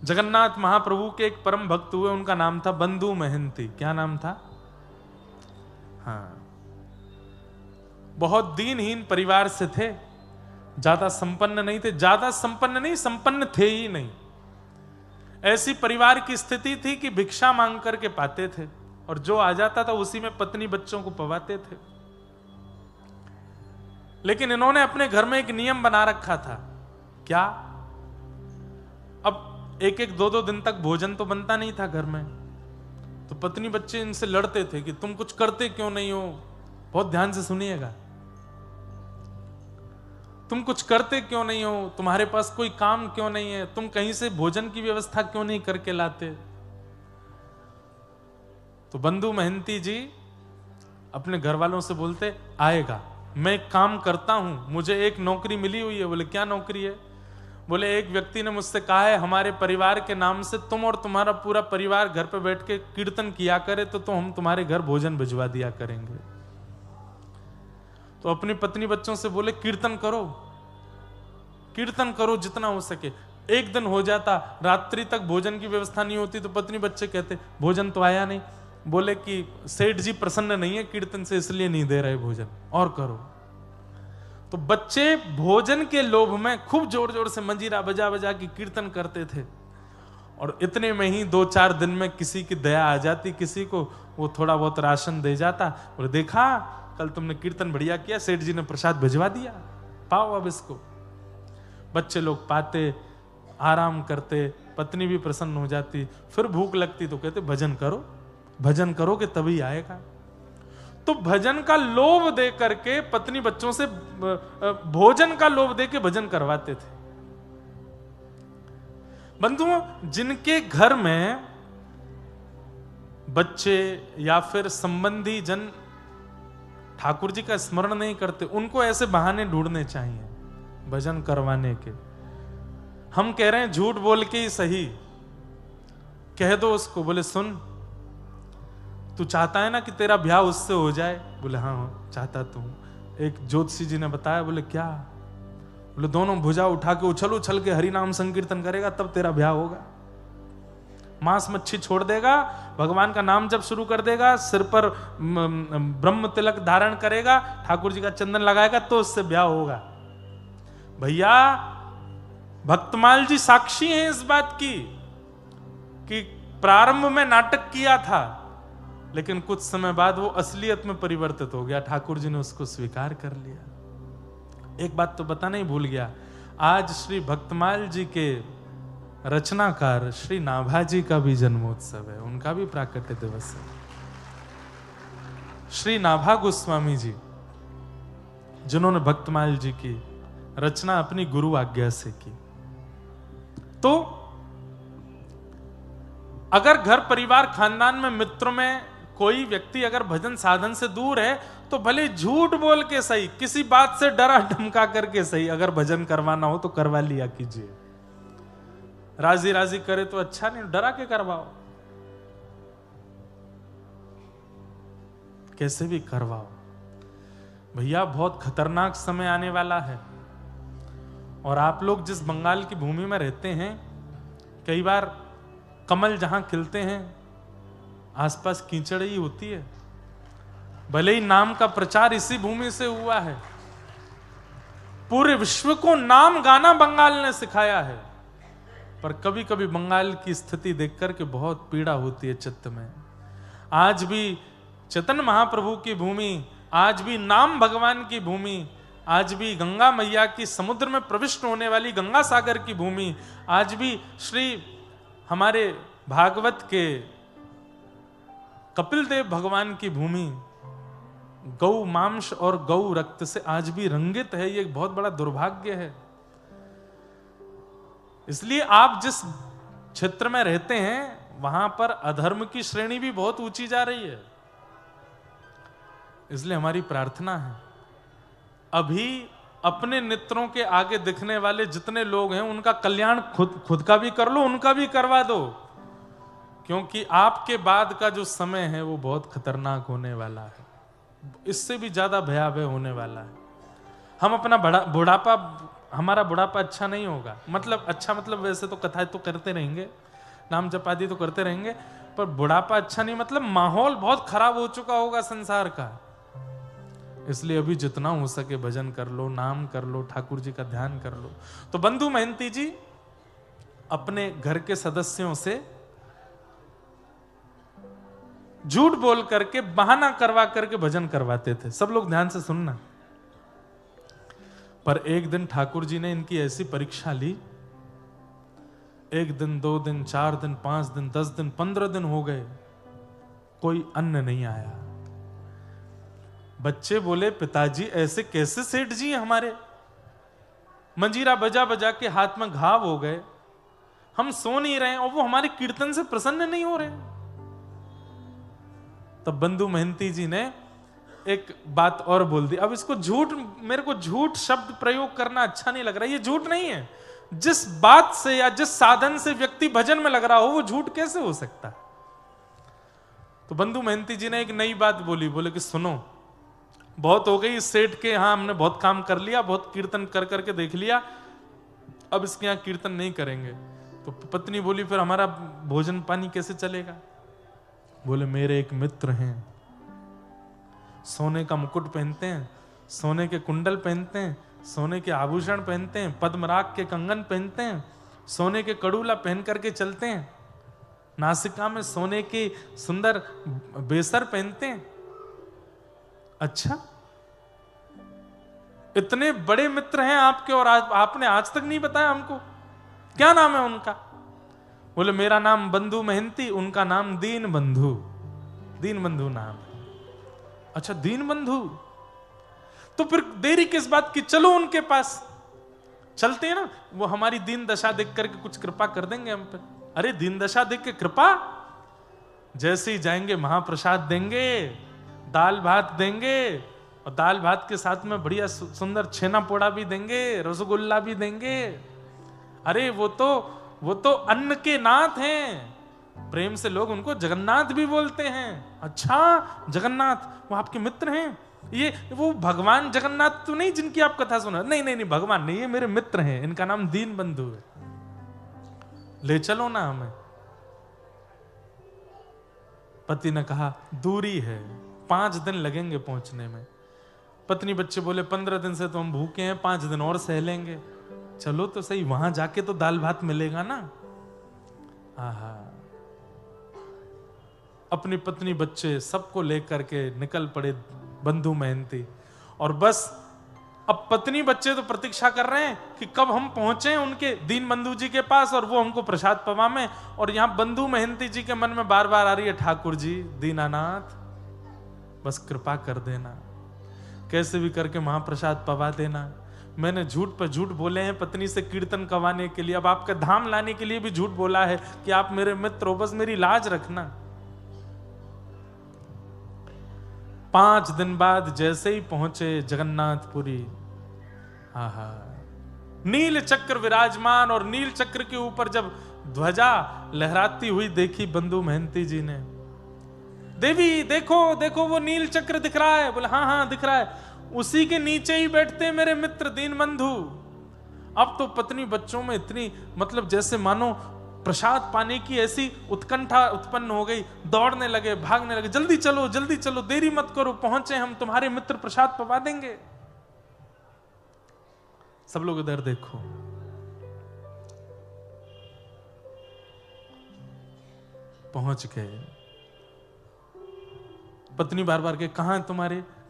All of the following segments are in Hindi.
जगन्नाथ महाप्रभु के एक परम भक्त हुए, उनका नाम था बंधु महंती। क्या नाम था? हाँ, बहुत दीनहीन परिवार से थे, ज्यादा संपन्न नहीं थे, ज्यादा संपन्न नहीं, संपन्न थे ही नहीं। ऐसी परिवार की स्थिति थी कि भिक्षा मांग करके पाते थे, और जो आ जाता था उसी में पत्नी बच्चों को पवाते थे। लेकिन इन्होंने अपने घर में एक नियम बना रखा था। क्या? अब एक एक दो दो दिन तक भोजन तो बनता नहीं था घर में, तो पत्नी बच्चे इनसे लड़ते थे कि तुम कुछ करते क्यों नहीं हो। बहुत ध्यान से सुनिएगा, तुम कुछ करते क्यों नहीं हो, तुम्हारे पास कोई काम क्यों नहीं है, तुम कहीं से भोजन की व्यवस्था क्यों नहीं करके लाते। तो बंधु महंती जी अपने घर वालों से बोलते, आएगा, मैं एक काम करता हूं, मुझे एक नौकरी मिली हुई है। बोले क्या नौकरी है? बोले एक व्यक्ति ने मुझसे कहा है हमारे परिवार के नाम से तुम और तुम्हारा पूरा परिवार घर पे बैठ के कीर्तन किया करे, तो हम तुम्हारे घर भोजन भिजवा दिया करेंगे। तो अपनी पत्नी बच्चों से बोले कीर्तन करो, कीर्तन करो जितना हो सके। एक दिन हो जाता, रात्रि तक भोजन की व्यवस्था नहीं होती, तो पत्नी बच्चे कहते भोजन तो आया नहीं। बोले कि सेठ जी प्रसन्न नहीं है कीर्तन से, इसलिए नहीं दे रहे भोजन, और करो। तो बच्चे भोजन के लोभ में खूब जोर जोर से मंजीरा बजा बजा के कीर्तन करते थे, और इतने में ही 2-4 दिन में किसी की दया आ जाती, किसी को वो थोड़ा बहुत राशन दे जाता। बोले देखा कल तुमने कीर्तन बढ़िया किया, सेठ जी ने प्रसाद भिजवा दिया, पाओ अब इसको। बच्चे लोग पाते, आराम करते, पत्नी भी प्रसन्न हो जाती। फिर भूख लगती तो कहते भजन करो, भजन करोगे तभी आएगा। तो भजन का लोभ दे करके पत्नी बच्चों से भोजन का लोभ दे के भजन करवाते थे। बंधुओं, जिनके घर में बच्चे या फिर संबंधी जन ठाकुर जी का स्मरण नहीं करते, उनको ऐसे बहाने ढूंढने चाहिए भजन करवाने के। हम कह रहे हैं झूठ बोल के ही सही, कह दो उसको। बोले सुन, तू चाहता है ना कि तेरा ब्याह उससे हो जाए? बोले हाँ चाहता तू। एक ज्योतिषी जी ने बताया। बोले क्या? बोले दोनों भुजा उठा के उछल उछल के हरि नाम संकीर्तन करेगा तब तेरा ब्याह होगा। मांस मच्छी छोड़ देगा, भगवान का नाम जब शुरू कर देगा, सिर पर ब्रह्म तिलक धारण करेगा, ठाकुर जी का चंदन लगाएगा, तो उससे ब्याह होगा। भैया भक्तमाल जी साक्षी हैं इस बात की कि प्रारंभ में नाटक किया था, लेकिन कुछ समय बाद वो असलियत में परिवर्तित हो गया, ठाकुर जी ने उसको स्वीकार कर लिया। एक बात तो बताना ही भूल गया, आज श्री भक्तमाल जी के रचनाकार श्री नाभाजी का भी जन्मोत्सव है, उनका भी प्राकट्य दिवस है। श्री नाभा गोस्वामी जी, जिन्होंने भक्तमाल जी की रचना अपनी गुरु आज्ञा से की। तो अगर घर परिवार खानदान में मित्र में कोई व्यक्ति अगर भजन साधन से दूर है, तो भले झूठ बोल के सही, किसी बात से डरा धमका करके सही, अगर भजन करवाना हो तो करवा लिया कीजिए। राजी राजी करे तो अच्छा, नहीं डरा के करवाओ, कैसे भी करवाओ। भैया बहुत खतरनाक समय आने वाला है, और आप लोग जिस बंगाल की भूमि में रहते हैं, कई बार कमल जहां खिलते हैं आसपास कीचड़ ही होती है। भले ही नाम का प्रचार इसी भूमि से हुआ है, पूरे विश्व को नाम गाना बंगाल ने सिखाया है, पर कभी कभी बंगाल की स्थिति देख करके बहुत पीड़ा होती है चित्त में। आज भी चैतन्य महाप्रभु की भूमि, आज भी नाम भगवान की भूमि, आज भी गंगा मैया की समुद्र में प्रविष्ट होने वाली गंगा सागर की भूमि, आज भी श्री हमारे भागवत के कपिल देव भगवान की भूमि गौ मांस और गौ रक्त से आज भी रंगित है। ये बहुत बड़ा दुर्भाग्य है। इसलिए आप जिस क्षेत्र में रहते हैं वहां पर अधर्म की श्रेणी भी बहुत ऊंची जा रही है। इसलिए हमारी प्रार्थना है, अभी अपने नेत्रों के आगे दिखने वाले जितने लोग हैं उनका कल्याण खुद का भी कर लो, उनका भी करवा दो, क्योंकि आपके बाद का जो समय है वो बहुत खतरनाक होने वाला है, इससे भी ज्यादा भयावह होने वाला है। हम अपना बुढ़ापा हमारा बुढ़ापा अच्छा नहीं होगा, मतलब अच्छा मतलब वैसे तो कथाएं तो करते रहेंगे, नाम जप आदि तो करते रहेंगे, पर बुढ़ापा अच्छा नहीं मतलब माहौल बहुत खराब हो चुका होगा संसार का। इसलिए अभी जितना हो सके भजन कर लो, नाम कर लो, ठाकुर जी का ध्यान कर लो। तो बंधु महंती जी अपने घर के सदस्यों से झूठ बोल करके, बहाना करवा करके भजन करवाते थे। सब लोग ध्यान से सुनना। पर एक दिन ठाकुर जी ने इनकी ऐसी परीक्षा ली, 1 दिन 2 दिन 4 दिन 5 दिन 10 दिन 15 दिन हो गए, कोई अन्न नहीं आया। बच्चे बोले पिताजी ऐसे कैसे सेठ जी हमारे, मंजीरा बजा बजा के हाथ में घाव हो गए, हम सो नहीं रहे और वो हमारे कीर्तन से प्रसन्न नहीं हो रहे। तब बंधु महंती जी ने एक बात और बोल दी। अब इसको झूठ, मेरे को झूठ शब्द प्रयोग करना अच्छा नहीं लग रहा, ये झूठ नहीं है। जिस बात से या जिस साधन से व्यक्ति भजन में लग रहा हो वो झूठ कैसे हो सकता। तो बंधु महंती जी ने एक नई बात बोली, बोले कि सुनो बहुत हो गई इस सेठ के यहां, हमने बहुत काम कर लिया, बहुत कीर्तन कर करके देख लिया, अब इसके यहां कीर्तन नहीं करेंगे। तो पत्नी बोली फिर हमारा भोजन पानी कैसे चलेगा। बोले मेरे एक मित्र हैं, सोने का मुकुट पहनते हैं, सोने के कुंडल पहनते हैं, सोने के आभूषण पहनते हैं, पद्मराग के कंगन पहनते हैं, सोने के कड़ूला पहन करके चलते हैं, नासिका में सोने के सुंदर बेसर पहनते हैं। अच्छा, इतने बड़े मित्र हैं आपके और आपने आज तक नहीं बताया हमको, क्या नाम है उनका। बोले मेरा नाम बंधु महंती, उनका नाम दीन बंधु, दीन बंधु नाम है। अच्छा दीन बंधु, तो फिर देरी किस बात की, चलो उनके पास चलते हैं ना, वो हमारी दीन दशा देख करके कुछ कृपा कर देंगे हम पे। अरे दीन दशा देख के कृपा, जैसे ही जाएंगे महाप्रसाद देंगे, दाल भात देंगे, और दाल भात के साथ में बढ़िया सुंदर छेना पोड़ा भी देंगे, रसगुल्ला भी देंगे। अरे वो तो अन्न के नाथ हैं, प्रेम से लोग उनको जगन्नाथ भी बोलते हैं। अच्छा जगन्नाथ, वो आपके मित्र हैं, ये वो भगवान जगन्नाथ तो नहीं जिनकी आप कथा सुना। नहीं नहीं नहीं, भगवान नहीं, ये मेरे मित्र हैं, इनका नाम दीन बंधु है, ले चलो ना हमें। पति ने कहा दूरी है, 5 दिन लगेंगे पहुंचने में। पत्नी बच्चे बोले 15 दिन से तो हम भूखे हैं, 5 दिन और सह लेंगे। चलो तो सही, वहां जाके तो दाल भात मिलेगा ना। आहा, अपनी पत्नी बच्चे सबको लेकर के निकल पड़े बंधु महंती। और बस अब पत्नी बच्चे तो प्रतीक्षा कर रहे हैं कि कब हम पहुंचे उनके दीन बंधु जी के पास और वो हमको प्रसाद पवाएं। और यहां बंधु महंती जी के मन में बार बार आ रही है, ठाकुर जी दीनानाथ बस कृपा कर देना, कैसे भी करके महाप्रसाद पवा देना। मैंने झूठ पर झूठ बोले हैं पत्नी से कीर्तन करवाने के लिए, अब आपका धाम लाने के लिए भी झूठ बोला है कि आप मेरे मित्र हो, बस मेरी लाज रखना। 5 दिन बाद जैसे ही पहुंचे जगन्नाथपुरी, आहा, नील चक्र विराजमान, और नील चक्र के ऊपर जब ध्वजा लहराती हुई देखी बंधु महंती जी ने, देवी देखो देखो वो नील चक्र दिख रहा है। बोले हाँ हाँ दिख रहा है, उसी के नीचे ही बैठते मेरे मित्र दीन बंधु। अब तो पत्नी बच्चों में इतनी मतलब जैसे मानो प्रसाद पाने की ऐसी उत्कंठा उत्पन्न हो गई, दौड़ने लगे, भागने लगे, जल्दी चलो देरी मत करो, पहुंचे हम, तुम्हारे मित्र प्रसाद पवा देंगे। सब लोग इधर देखो, पहुंच गए। पत्नी बार बार के कहां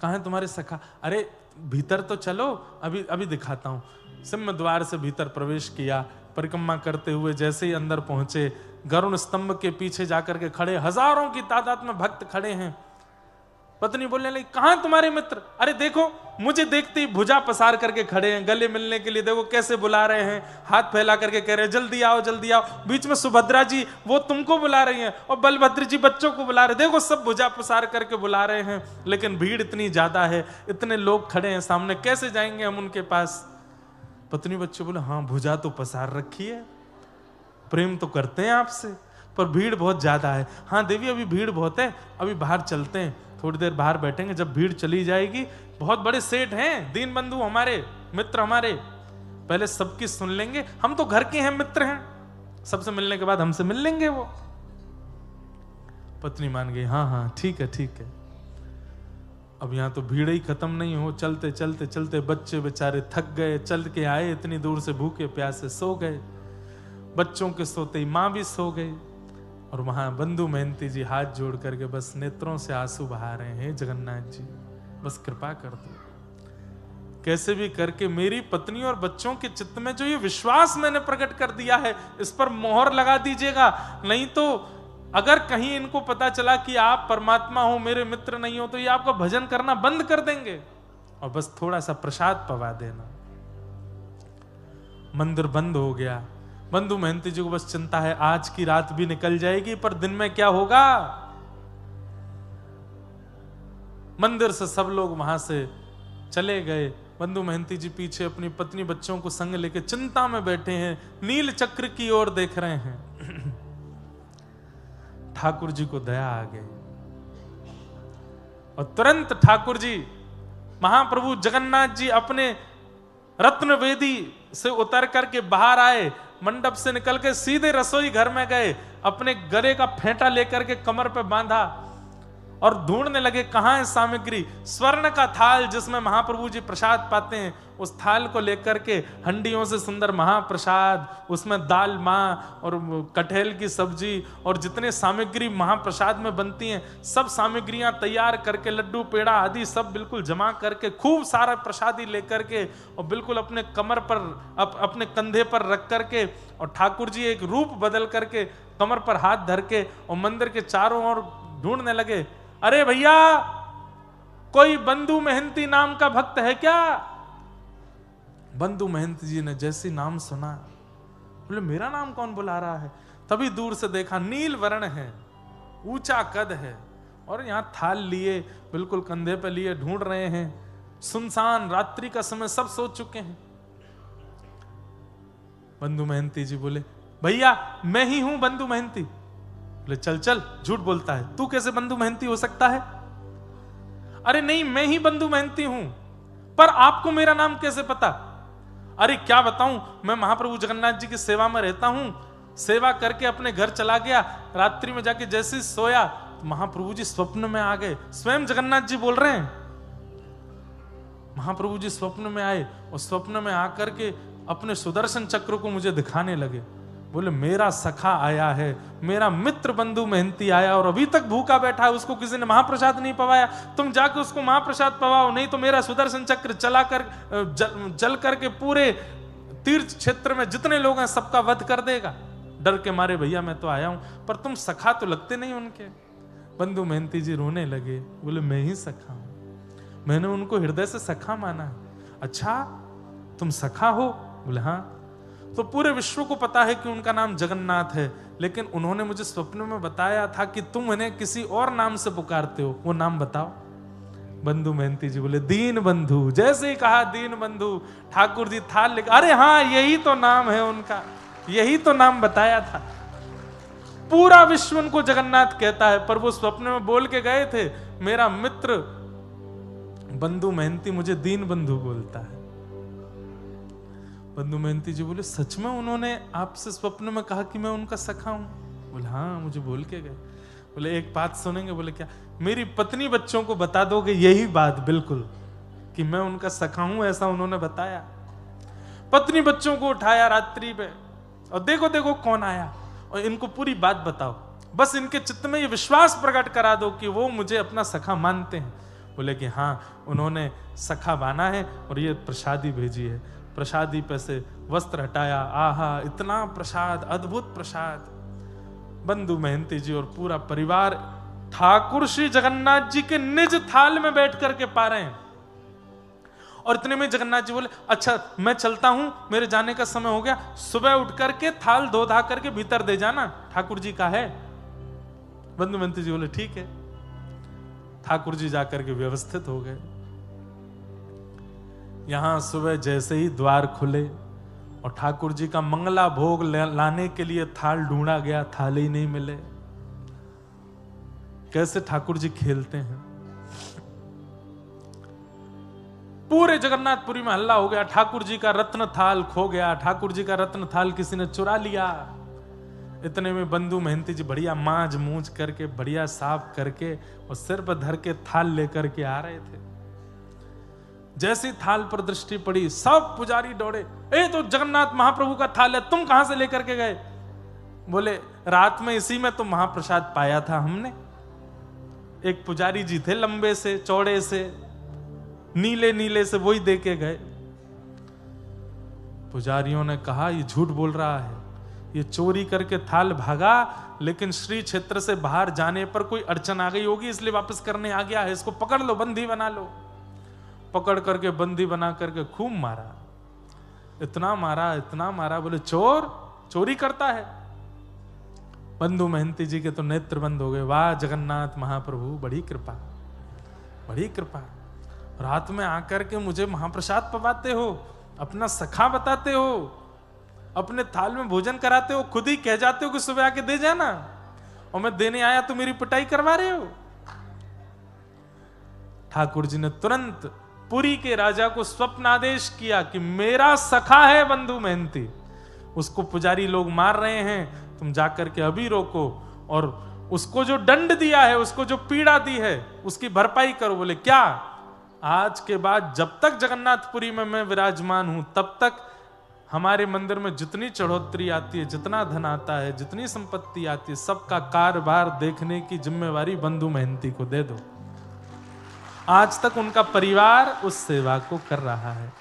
है तुम्हारे सखा, अरे भीतर तो चलो, अभी दिखाता हूं। सिंह द्वार से भीतर प्रवेश किया, परिक्रमा करते हुए जैसे ही अंदर पहुंचे, गरुण स्तंभ के पीछे जाकर के खड़े, हजारों की तादाद में भक्त खड़े हैं। पत्नी बोलने लगी कहां तुम्हारे मित्र, अरे देखो मुझे देखते ही भुजा पसार करके खड़े हैं, गले मिलने के लिए देखो कैसे बुला रहे हैं, हाथ फैला करके कह रहे हैं जल्दी आओ जल्दी आओ। बीच में सुभद्रा जी वो तुमको बुला रही हैं और बलभद्र जी बच्चों को बुला रहे, देखो सब भुजा पसार करके बुला रहे हैं, लेकिन भीड़ इतनी ज्यादा है, इतने लोग खड़े हैं सामने, कैसे जाएंगे हम उनके पास। पत्नी बच्चे बोले हाँ भुजा तो पसार रखी है, प्रेम तो करते हैं आपसे, पर भीड़ बहुत ज्यादा है। हाँ देवी अभी भीड़ बहुत है, अभी बाहर चलते हैं, थोड़ी देर बाहर बैठेंगे, जब भीड़ चली जाएगी, बहुत बड़े सेठ हैं दीन बंधु हमारे मित्र हमारे, पहले सबकी सुन लेंगे, हम तो घर के हैं, मित्र हैं, सबसे मिलने के बाद हमसे मिल लेंगे वो। पत्नी मान गई, हाँ हाँ ठीक है ठीक है। अब यहाँ तो भीड़ ही खत्म नहीं हो, चलते चलते चलते बच्चे बेचारे थक गए, चल के आए इतनी दूर से, भूखे प्यासे सो गए। बच्चों के सोते ही माँ भी सो गई, और वहां बंधु महंती जी हाथ जोड़ करके बस नेत्रों से आंसू बहा रहे हैं, जगन्नाथ जी बस कृपा कर दो, कैसे भी करके मेरी पत्नी और बच्चों के चित्त में जो ये विश्वास मैंने प्रकट कर दिया है, इस पर मोहर लगा दीजिएगा, नहीं तो अगर कहीं इनको पता चला कि आप परमात्मा हो, मेरे मित्र नहीं हो, तो ये आपका भजन करना बंद कर देंगे, और बस थोड़ा सा प्रसाद पवा देना। मंदिर बंद हो गया। बंधु महंती जी को बस चिंता है, आज की रात भी निकल जाएगी, पर दिन में क्या होगा। मंदिर से सब लोग वहां से चले गए। बंधु महंती जी पीछे अपनी पत्नी बच्चों को संग लेके चिंता में बैठे हैं, नील चक्र की ओर देख रहे हैं। ठाकुर जी को दया आ गई, और तुरंत ठाकुर जी, महाप्रभु जगन्नाथ जी अपने रत्न वेदी से उतर करके बाहर आए, मंडप से निकल के सीधे रसोई घर में गए, अपने गले का फेंटा लेकर के कमर पे बांधा और ढूंढने लगे कहां है सामग्री। स्वर्ण का थाल जिसमें महाप्रभु जी प्रसाद पाते हैं, उस थाल को लेकर के हंडियों से सुंदर महाप्रसाद, उसमें दाल माँ और कटहल की सब्जी और जितने सामग्री महाप्रसाद में बनती हैं, सब सामग्रियां तैयार करके, लड्डू पेड़ा आदि सब बिल्कुल जमा करके, खूब सारा प्रसादी लेकर के, और बिल्कुल अपने कमर पर अपने कंधे पर रख करके, और ठाकुर जी एक रूप बदल करके कमर पर हाथ धर के और मंदिर के चारों ओर ढूंढने लगे। अरे भैया, कोई बंधु महंती नाम का भक्त है क्या? बंधु महंती जी ने जैसे नाम सुना, बोले मेरा नाम कौन बुला रहा है। तभी दूर से देखा, नील वर्ण है, ऊंचा कद है, और यहां थाल लिए बिल्कुल कंधे पे लिए ढूंढ रहे हैं। सुनसान रात्रि का समय, सब सो चुके हैं। बंधु महंती जी बोले, भैया मैं ही हूं बंधु महंती। बोले चल चल, झूठ बोलता है, तू कैसे बंधु महंती हो सकता है? अरे नहीं, मैं ही बंधु महंती हूं, पर आपको मेरा नाम कैसे पता? अरे क्या बताऊं, मैं महाप्रभु जगन्नाथ जी की सेवा में रहता हूं, सेवा करके अपने घर चला गया, रात्रि में जाके जैसे सोया तो महाप्रभु जी स्वप्न में आ गए। स्वयं जगन्नाथ जी बोल रहे हैं, महाप्रभु जी स्वप्न में आए और स्वप्न में आकर के अपने सुदर्शन चक्र को मुझे दिखाने लगे। बोले मेरा सखा आया है, मेरा मित्र बंधु महंती आया, और अभी तक भूखा बैठा है, उसको किसी ने महाप्रसाद नहीं पवाया, तुम जाके उसको महाप्रसाद पवाओ, नहीं तो मेरा सुदर्शन चक्र जल करके पूरे तीर्थ क्षेत्र में जितने लोग हैं सबका वध कर देगा। डर के मारे भैया मैं तो आया हूं, पर तुम सखा तो लगते नहीं उनके। बंधु महंती जी रोने लगे, बोले मैं ही सखा हूं, मैंने उनको हृदय से सखा माना है। अच्छा तुम सखा हो? बोले हाँ। तो पूरे विश्व को पता है कि उनका नाम जगन्नाथ है, लेकिन उन्होंने मुझे स्वप्न में बताया था कि तुम उन्हें किसी और नाम से पुकारते हो, वो नाम बताओ। बंधु महंती जी बोले दीन बंधु। जैसे ही कहा दीन बंधु, ठाकुर जी थाल लेकर, अरे हाँ यही तो नाम है उनका, यही तो नाम बताया था। पूरा विश्व उनको जगन्नाथ कहता है, पर वो स्वप्न में बोल के गए थे, मेरा मित्र बंधु महंती मुझे दीन बंधु बोलता है। बंधु महंती जी बोले सच में उन्होंने आपसे स्वप्न में कहा कि मैं उनका सखा हूं? बोले हाँ, मुझे बोल के गए। बोले एक बात सुनेंगे? बोले क्या? मेरी पत्नी बच्चों को बता दोगे यही बात बिल्कुल कि मैं उनका सखा हूं, ऐसा उन्होंने बताया। पत्नी बच्चों को उठाया रात्रि पे, और देखो देखो कौन आया, और इनको पूरी बात बताओ, बस इनके चित्त में ये विश्वास प्रकट करा दो कि वो मुझे अपना सखा मानते हैं। बोले कि हाँ, उन्होंने सखा माना है और ये प्रसादी भेजी है। प्रसादी पे से वस्त्र हटाया, आहा इतना प्रसाद, अद्भुत प्रसाद। बंधु महंती जी और पूरा परिवार ठाकुर श्री जगन्नाथ जी के निज थाल में बैठ करके पा रहे हैं। और इतने में जगन्नाथ जी बोले अच्छा मैं चलता हूं, मेरे जाने का समय हो गया, सुबह उठ करके थाल धो धा करके भीतर दे जाना, ठाकुर जी का है। बंधु महंती जी बोले ठीक है। ठाकुर जी जाकर के व्यवस्थित हो गए। यहां सुबह जैसे ही द्वार खुले और ठाकुर जी का मंगला भोग लाने के लिए थाल ढूंढा गया, थाल ही नहीं मिले। कैसे ठाकुर जी खेलते हैं। पूरे जगन्नाथपुरी में हल्ला हो गया, ठाकुर जी का रत्न थाल खो गया, ठाकुर जी का रत्न थाल किसी ने चुरा लिया। इतने में बंधु महंती जी बढ़िया मांज मूंज करके बढ़िया साफ करके और सिर पर धर के थाल लेकर के आ रहे थे। जैसे थाल पर दृष्टि पड़ी, सब पुजारी दौड़े, ए तो जगन्नाथ महाप्रभु का थाल है, तुम कहां से लेकर के गए? बोले रात में इसी में तो महाप्रसाद पाया था हमने। एक पुजारी जी थे लंबे से चौड़े से नीले नीले से, वही दे के गए। पुजारियों ने कहा ये झूठ बोल रहा है, ये चोरी करके थाल भागा, लेकिन श्री क्षेत्र से बाहर जाने पर कोई अड़चन आ गई होगी इसलिए वापस करने आ गया है, इसको पकड़ लो, बंदी बना लो। पकड़ करके बंदी बना करके खूब मारा, इतना मारा, बोले चोर चोरी करता है। बंधु महंती जी के तो नेत्र बंद हो गए। वाह जगन्नाथ महाप्रभु, बड़ी कृपा, बड़ी कृपा। रात में आकर के मुझे महाप्रसाद पवाते हो, अपना सखा बताते हो, अपने थाल में भोजन कराते हो, खुद ही कह जाते हो कि सुबह आके दे जाना, और मैं देने आया तो मेरी पिटाई करवा रहे हो। ठाकुर जी ने तुरंत पुरी के राजा को स्वप्न आदेश किया कि मेरा सखा है बंधु महंती, उसको पुजारी लोग मार रहे हैं, तुम जाकर के अभी रोको, और उसको जो दंड दिया है, उसको जो पीड़ा दी है, उसकी भरपाई करो। बोले क्या? आज के बाद जब तक जगन्नाथपुरी में मैं विराजमान हूं, तब तक हमारे मंदिर में जितनी चढ़ोतरी आती है, जितना धन आता है, जितनी संपत्ति आती है, सबका कारोबार देखने की जिम्मेवारी बंधु महंती को दे दो। आज तक उनका परिवार उस सेवा को कर रहा है।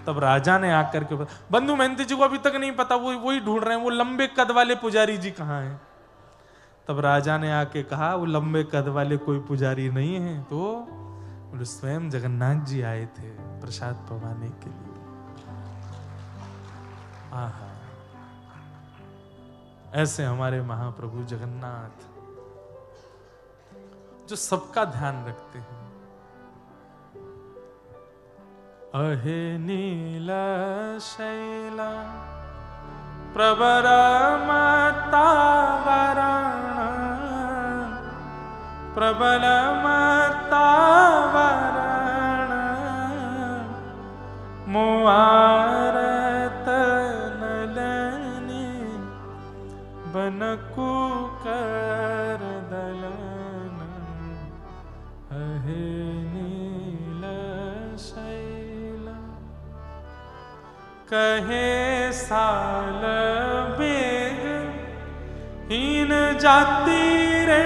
तब राजा ने आकर के, बंधु महंती जी को अभी तक नहीं पता, वो वही ढूंढ रहे हैं वो लंबे कद वाले पुजारी जी कहाँ हैं। तब राजा ने आके कहा वो लंबे कद वाले कोई पुजारी नहीं है, तो स्वयं जगन्नाथ जी आए थे प्रसाद पवाने के लिए। आहा, ऐसे हमारे महाप्रभु जगन्नाथ जो सबका ध्यान रखते हैं। अहे नीला शैला प्रवर मतावरण प्रबल मतावरण मुआरत नलनी बनकु कर दलन अहे नील शैला कहे साल बेग हीन जाति रे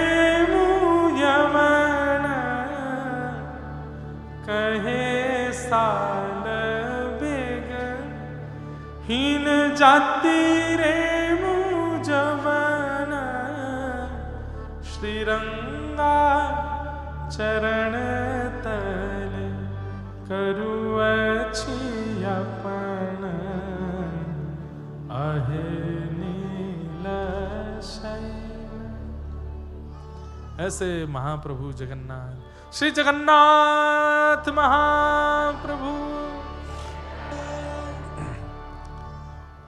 मुयमन कहे साल बेग हीन जाति रे मुजमन श्रीरंगा चरण तल करु अपन आहे नील शैल। ऐसे महाप्रभु जगन्नाथ, श्री जगन्नाथ महाप्रभु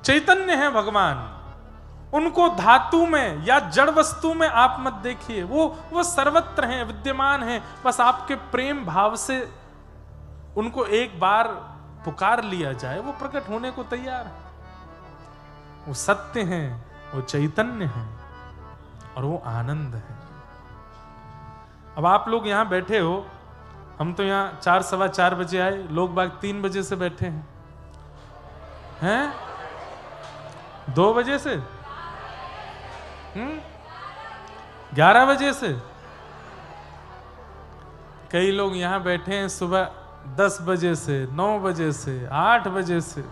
चैतन्य है भगवान। उनको धातु में या जड़ वस्तु में आप मत देखिए, वो सर्वत्र हैं, विद्यमान हैं। बस आपके प्रेम भाव से उनको एक बार पुकार लिया जाए, वो प्रकट होने को तैयार है। वो सत्य हैं, वो चैतन्य हैं और वो आनंद है। अब आप लोग यहां बैठे हो, हम तो यहां 4 सवा 4 बजे आए, लोग बाग 3 बजे से बैठे हैं 2 बजे से 11 बजे से। कई लोग यहां बैठे हैं सुबह 10 बजे से, 9 बजे से, 8 बजे से,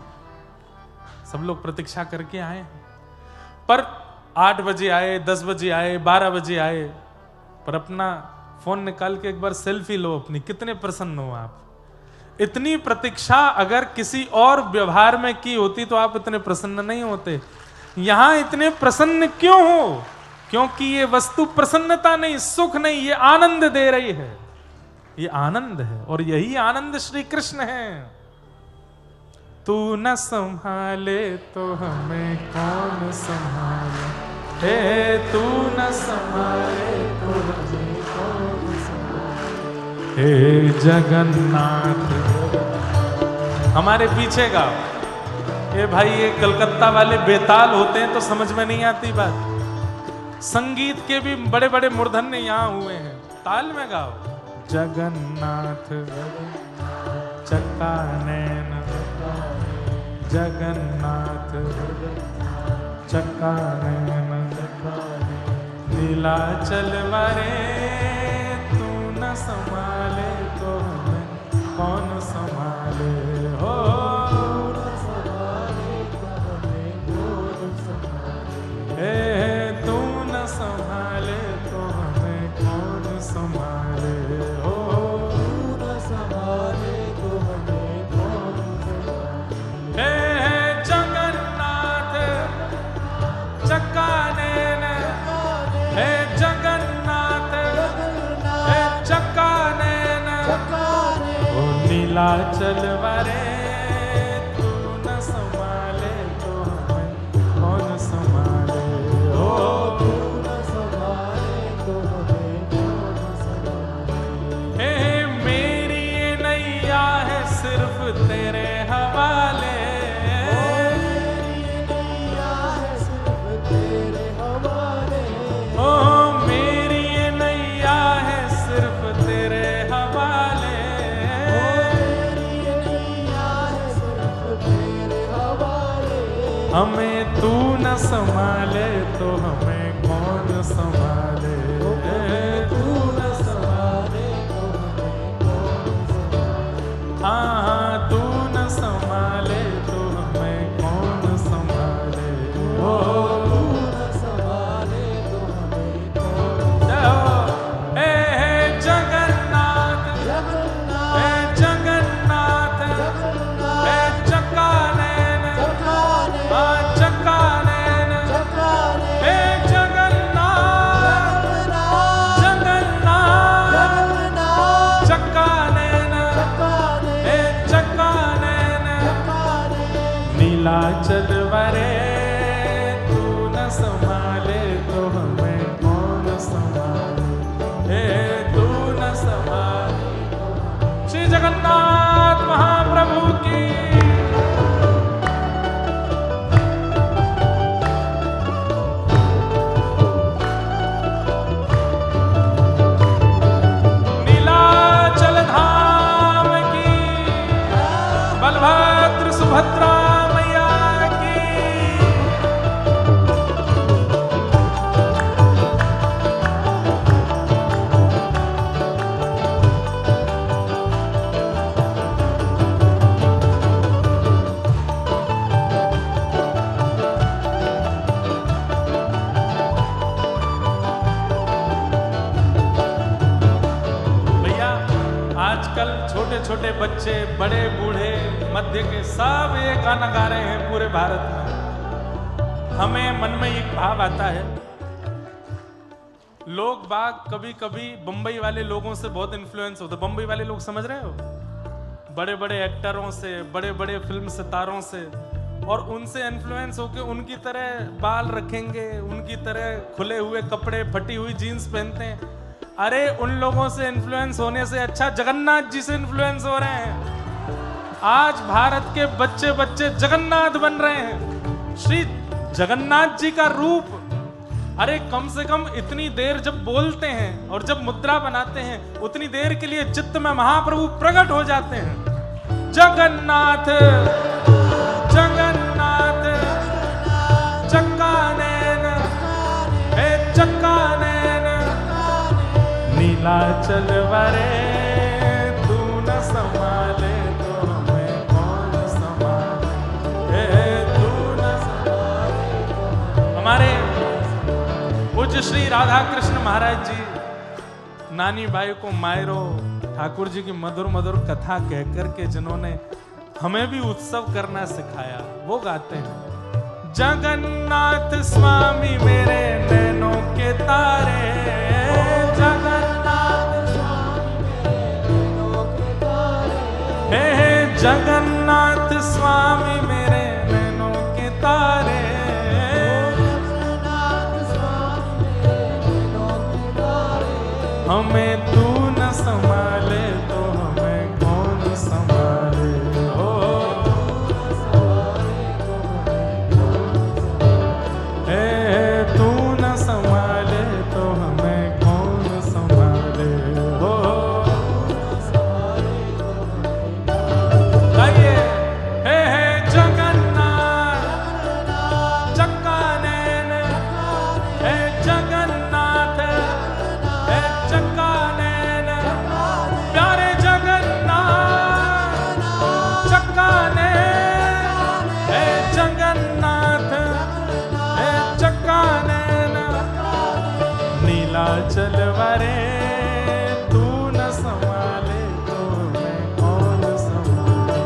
सब लोग प्रतीक्षा करके आए हैं। पर 8 बजे आए, 10 बजे आए, 12 बजे आए, पर अपना फोन निकाल के एक बार सेल्फी लो अपनी, कितने प्रसन्न हो आप। इतनी प्रतीक्षा अगर किसी और व्यवहार में की होती तो आप इतने प्रसन्न नहीं होते। यहां इतने प्रसन्न क्यों हो? क्योंकि ये वस्तु प्रसन्नता नहीं, सुख नहीं, ये आनंद दे रही है। ये आनंद है और यही आनंद श्री कृष्ण है। तू न संभाले तो हमें कौन संभाले, हे तू न संभाले तो हमें कौन संभाले, हे जगन्नाथ हमारे पीछे गाओ। ये भाई ये कलकत्ता वाले बेताल होते हैं तो समझ में नहीं आती बात। संगीत के भी बड़े बड़े मूर्धन्य यहाँ हुए हैं, ताल में गाओ। जगन्नाथ चक्का नैन, जगन्नाथ चक्का नैन, नीलाचल वारे तू न संभाले तो हमें कौन संभाले हो। तू न संभाले तो हमें कौन संभाले हो। जगन्नाथ चक्का नैन, हे जगन्नाथ हे चक्का नैन, ओ नीलाचल वारे तू न संभाले तो हमें कौन संभाले हो। हे मेरी ये नैया है सिर्फ तेरे हवाले, हमें तू न संभाले तो हमें कौन संभाले। तू न संभाले तो हमें कौन संभाले। हाँ तू न संभाले तो हमें कौन संभाले हो। तू न संभाले तो हमें कौन संभाले। हे जगन्नाथ हे जगन्नाथ हे चक्का नैन, चक्का नैन, हे जगन्नाथ जगन्नाथ चक्का नैन, हे चक्का नैन, नीलाचल वारे तू न संभाले तो हमें कौन संभाले। हे तू न संभाले। श्री जगन्नाथ महाप्रभु की। बलभद्र सुभद्रा मैया की। भैया आजकल छोटे छोटे बच्चे बड़े बूढ़े मध्य के सब ये गाना गा रहे हैं पूरे भारत में। हमें मन में एक भाव आता है, लोग बाग कभी कभी बंबई वाले लोगों से बहुत इन्फ्लुएंस होते। बंबई वाले लोग समझ रहे हो, बड़े बड़े एक्टरों से, बड़े बड़े फिल्म सितारों से, और उनसे इन्फ्लुएंस होके उनकी तरह बाल रखेंगे, उनकी तरह खुले हुए कपड़े फटी हुई जीन्स पहनते हैं। अरे उन लोगों से इन्फ्लुएंस होने से अच्छा जगन्नाथ जी से इन्फ्लुएंस हो रहे हैं। आज भारत के बच्चे बच्चे जगन्नाथ बन रहे हैं। श्री जगन्नाथ जी का रूप, अरे कम से कम इतनी देर जब बोलते हैं और जब मुद्रा बनाते हैं उतनी देर के लिए चित्त में महाप्रभु प्रकट हो जाते हैं। जगन्नाथ जगन्नाथ चक्का नैन, हे चक्का नैन, नीलाचल वारे तू न संभाले तो हमें कौन संभाले। तू न संभाले। हमारे पूज्य श्री राधा कृष्ण महाराज जी नानी बाई को मायरो ठाकुर जी की मधुर मधुर कथा कहकर के जिन्होंने हमें भी उत्सव करना सिखाया, वो गाते हैं। जगन्नाथ स्वामी मेरे नैनों के तारे, जगन्नाथ स्वामी मेरे नैनों के तारे, हे जगन्नाथ स्वामी मेरे नैनों के तारे, जगन्नाथ स्वामी मेरे नैनों के तारे, हमें तू न संभाले तो हमें कौन संभाले। हो नीलाचल वारे तू न संभाले तो मैं कौन संभाले,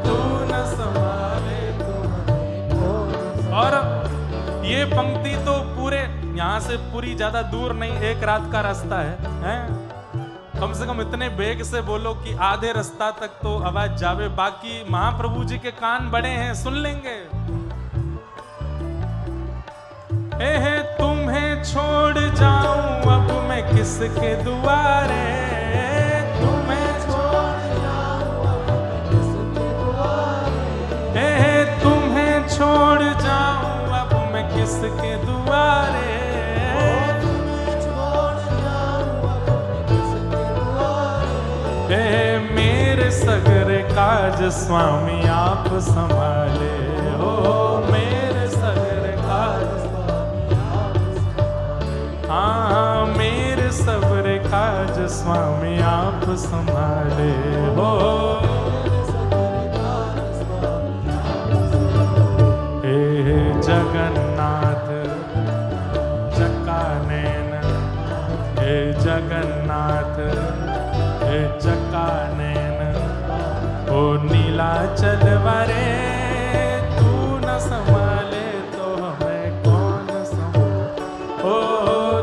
तू न संभाले तो मैं कौन। और ये पंक्ति तो पूरे यहाँ से पूरी ज्यादा दूर नहीं, एक रात का रास्ता है? कम से कम इतने बेग से बोलो कि आधे रास्ता तक तो आवाज जावे, बाकी महाप्रभु जी के कान बड़े हैं, सुन लेंगे। तुम्हें छोड़ जाऊं अब मैं किसके दुआरे, तुम्हें छोड़ जाऊं अब मैं किसके दुआरे, तुम्हें छोड़ जाऊं अब मैं किसके दुआरे, मेरे सगरे काज स्वामी आप संभाले, हो मेरे सगरे काज स्वामी आप संभाले, हाँ मेरे सगरे काज स्वामी आप संभाले, हो हे जगन्नाथ चकानैन, हे जगन्नाथ चकानैन, ओ नीलाचल वारे तू न संभाले तो हमें कौन संभाले, ओ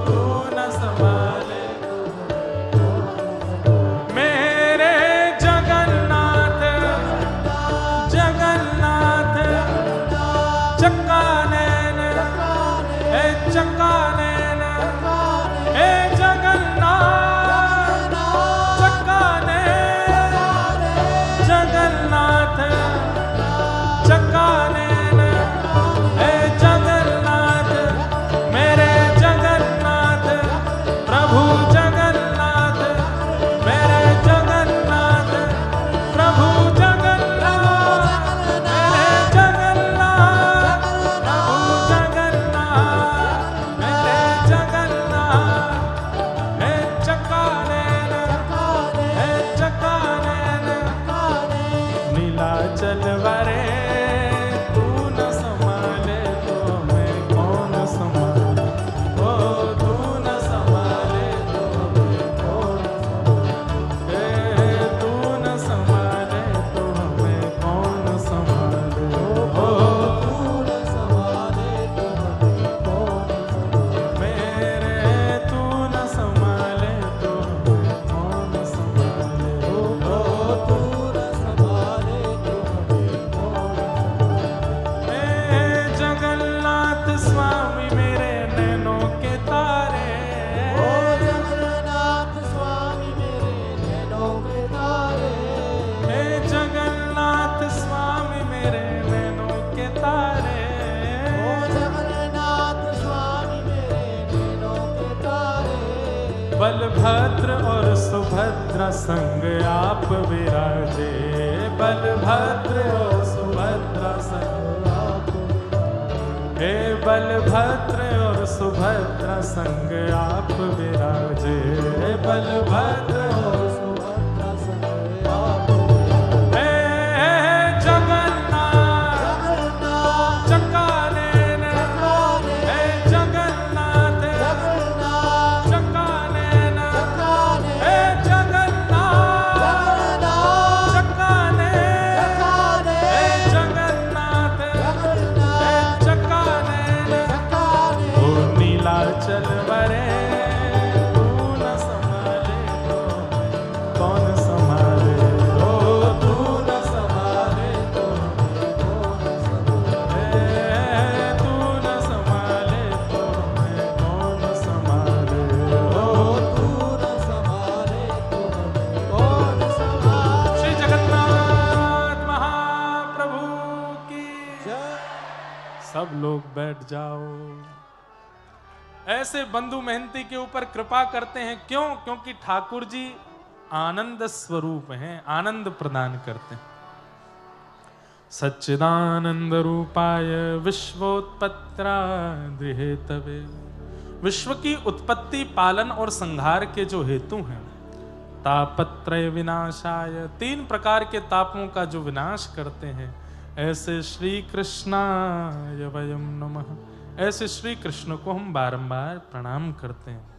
तू न संभाले तो मेरे जगन्नाथ जगन्नाथ चकानैन, हे चकानैन, हे जगन्नाथ चकानैन, हे जगन्नाथ, मेरे जगन्नाथ प्रभु जगन्नाथ, मेरे जगन्नाथ प्रभु जगन्नाथ, मेरे जगन्नाथ प्रभु जगन्नाथ, मेरे जगन्नाथ, हे चकानैन, हे चकानैन, नीलाचल वारे बलभद्र और सुभद्रा संग आप विराजे, बलभद्र और सुभद्रा संग आप, हे बलभद्र और सुभद्रा संग आप विराजे, बलभद्र और सुभद्रा संग आप, हे जगन्नाथ चकानैन, हे जगन्नाथ चकानैन, हे जगन्नाथ चकानैन, हे जगन्नाथ हे चकानैन, ओ नीलाचल वारे तू न संभाले तो कौन संभाले, ओ तू न संभाले तो कौन संभाले, तू न संभाले तो मैं कौन संभाले, ओ तू न संभाले तो कौन संभाले। श्री जगन्नाथ महाप्रभु की जय। सब लोग बैठ जाओ। ऐसे बंधु मेहनती के ऊपर कृपा करते हैं, क्यों? क्योंकि ठाकुर जी आनंद स्वरूप हैं, आनंद प्रदान करते हैं। सच्चिदानंद रूपाय विश्वोत्पत्त्यादि हेतवे, विश्व की उत्पत्ति, पालन और संहार के जो हेतु हैं। तापत्रय विनाशाय, 3 प्रकार के तापों का जो विनाश करते हैं, ऐसे श्री कृष्णाय वयम नमः, ऐसे श्री कृष्ण को हम बारंबार प्रणाम करते हैं।